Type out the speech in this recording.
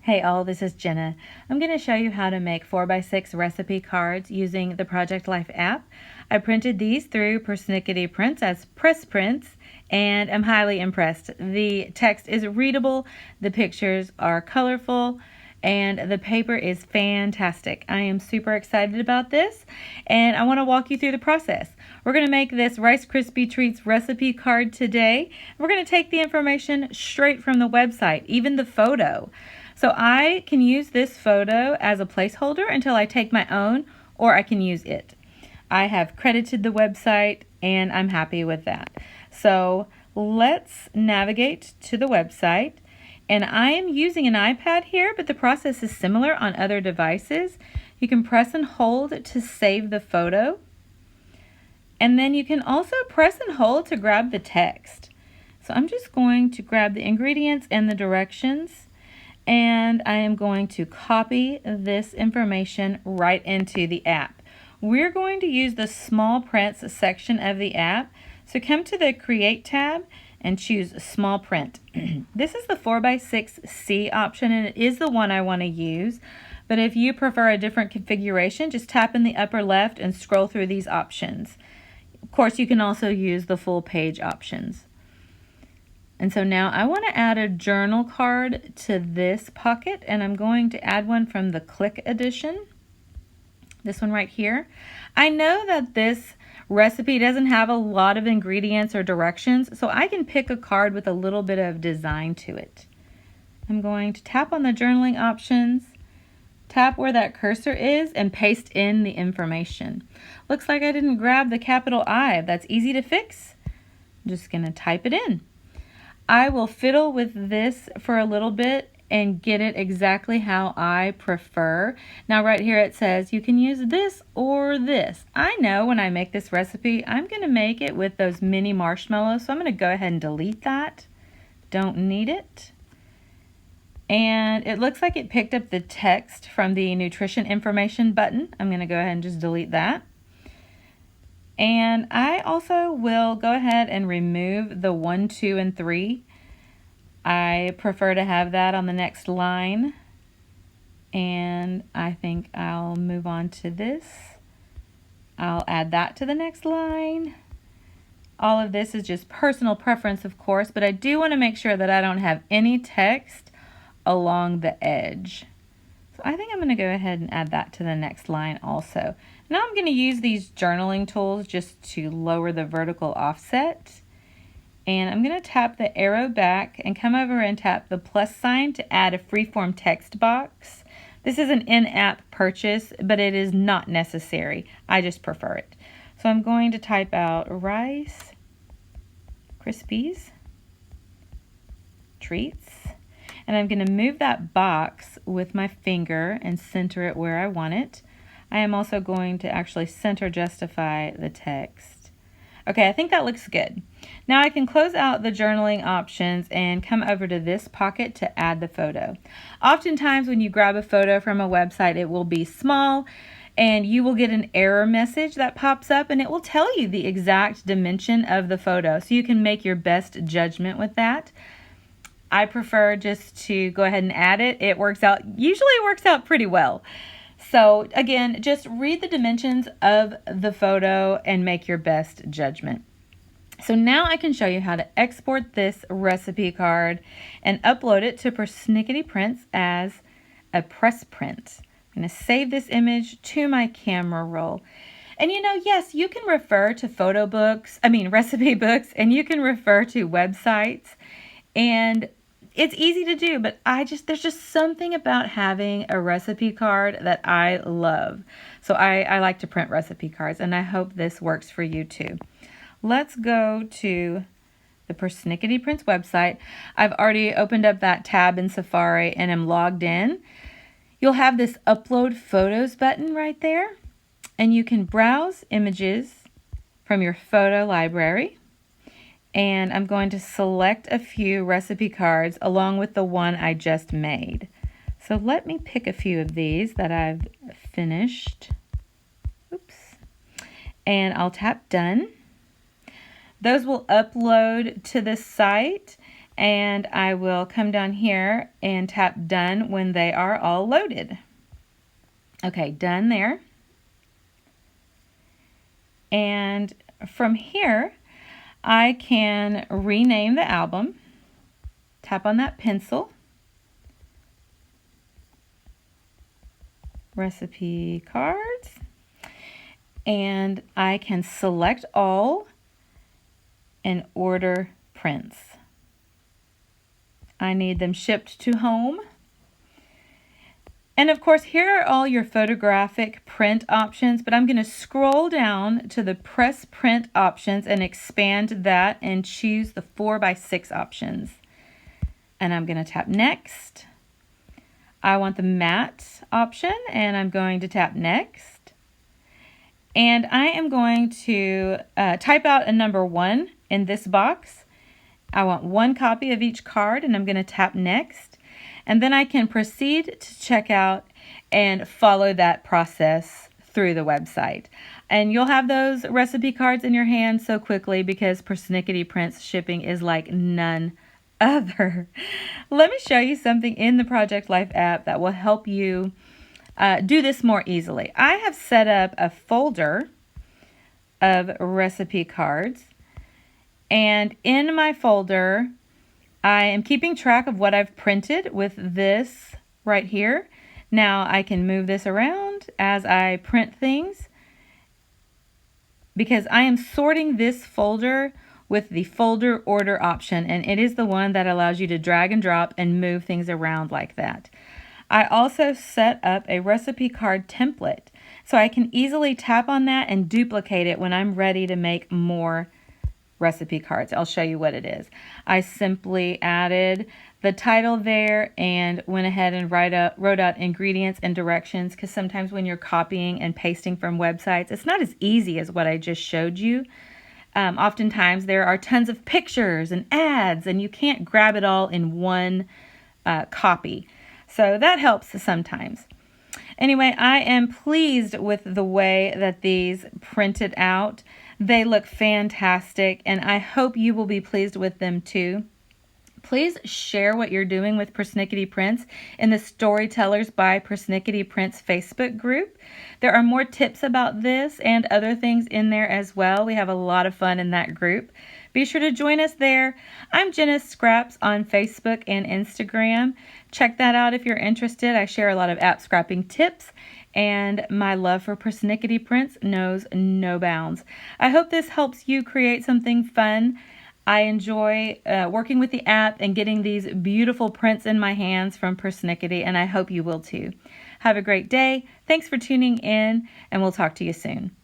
Hey all, this is Jenna. I'm going to show you how to make 4x6 recipe cards using the Project Life app. I printed these through Persnickety Prints as press prints, and I'm highly impressed. The text is readable, the pictures are colorful, and the paper is fantastic. I am super excited about this, and I want to walk you through the process. We're going to make this Rice Krispie Treats recipe card today. We're going to take the information straight from the website, even the photo. So I can use this photo as a placeholder until I take my own, or I can use it. I have credited the website and I'm happy with that. So let's navigate to the website. And I am using an iPad here, but the process is similar on other devices. You can press and hold to save the photo. And then you can also press and hold to grab the text. So I'm just going to grab the ingredients and the directions. And I am going to copy this information right into the app. We're going to use the small prints section of the app. So come to the Create tab and choose Small Print. This is the 4x6C option, and it is the one I want to use. But if you prefer a different configuration, just tap in the upper left and scroll through these options. Of course, you can also use the full page options. And so now I want to add a journal card to this pocket, and I'm going to add one from the Click edition. This one right here. I know that this recipe doesn't have a lot of ingredients or directions, so I can pick a card with a little bit of design to it. I'm going to tap on the journaling options, tap where that cursor is, and paste in the information. Looks like I didn't grab the capital I. That's easy to fix. I'm just going to type it in. I will fiddle with this for a little bit and get it exactly how I prefer. Now right here it says you can use this or this. I know when I make this recipe, I'm going to make it with those mini marshmallows, so I'm going to go ahead and delete that. Don't need it. And it looks like it picked up the text from the nutrition information button. I'm going to go ahead and just delete that. And I also will go ahead and remove the 1, 2, and 3. I prefer to have that on the next line. And I think I'll move on to this. I'll add that to the next line. All of this is just personal preference, of course, but I do want to make sure that I don't have any text along the edge. So I think I'm going to go ahead and add that to the next line also. Now I'm going to use these journaling tools just to lower the vertical offset. And I'm going to tap the arrow back and come over and tap the plus sign to add a freeform text box. This is an in-app purchase, but it is not necessary. I just prefer it. So I'm going to type out Rice Krispies Treats. And I'm going to move that box with my finger and center it where I want it. I am also going to actually center justify the text. Okay, I think that looks good. Now I can close out the journaling options and come over to this pocket to add the photo. Oftentimes when you grab a photo from a website, it will be small and you will get an error message that pops up and it will tell you the exact dimension of the photo, so you can make your best judgment with that. I prefer just to go ahead and add it. Usually it works out pretty well. So again, just read the dimensions of the photo and make your best judgment. So now I can show you how to export this recipe card and upload it to Persnickety Prints as a press print. I'm going to save this image to my camera roll. And yes, you can refer to recipe books, and you can refer to websites, and it's easy to do, but there's just something about having a recipe card that I love. So I like to print recipe cards, and I hope this works for you too. Let's go to the Persnickety Prints website. I've already opened up that tab in Safari and am logged in. You'll have this Upload Photos button right there, and you can browse images from your photo library. And I'm going to select a few recipe cards along with the one I just made. So let me pick a few of these that I've finished. Oops. And I'll tap Done. Those will upload to the site, And I will come down here and tap done when they are all loaded. Okay, done there. And from here, I can rename the album. Tap on that pencil. Recipe cards. And I can select all and order prints. I need them shipped to home. And of course, here are all your photographic print options, but I'm going to scroll down to the press print options and expand that and choose the 4x6 options. And I'm going to tap next. I want the matte option and I'm going to tap next. And I am going to type out a number 1 in this box. I want 1 copy of each card and I'm going to tap next. And then I can proceed to checkout and follow that process through the website. And you'll have those recipe cards in your hand so quickly because Persnickety Prints shipping is like none other. Let me show you something in the Project Life app that will help you do this more easily. I have set up a folder of recipe cards, and in my folder I am keeping track of what I've printed with this right here. Now I can move this around as I print things because I am sorting this folder with the folder order option, and it is the one that allows you to drag and drop and move things around like that. I also set up a recipe card template so I can easily tap on that and duplicate it when I'm ready to make more recipe cards. I'll show you what it is. I simply added the title there and went ahead and wrote out ingredients and directions, because sometimes when you're copying and pasting from websites, it's not as easy as what I just showed you. Oftentimes there are tons of pictures and ads and you can't grab it all in one copy. So that helps sometimes. Anyway, I am pleased with the way that these printed out. They look fantastic, and I hope you will be pleased with them too. Please share what you're doing with Persnickety Prints in the Storytellers by Persnickety Prints Facebook group. There are more tips about this and other things in there as well. We have a lot of fun in that group. Be sure to join us there. I'm Jenna Scraps on Facebook and Instagram. Check that out if you're interested. I share a lot of app scrapping tips, and my love for Persnickety Prints knows no bounds. I hope this helps you create something fun. I enjoy working with the app and getting these beautiful prints in my hands from Persnickety, and I hope you will too. Have a great day. Thanks for tuning in, and we'll talk to you soon.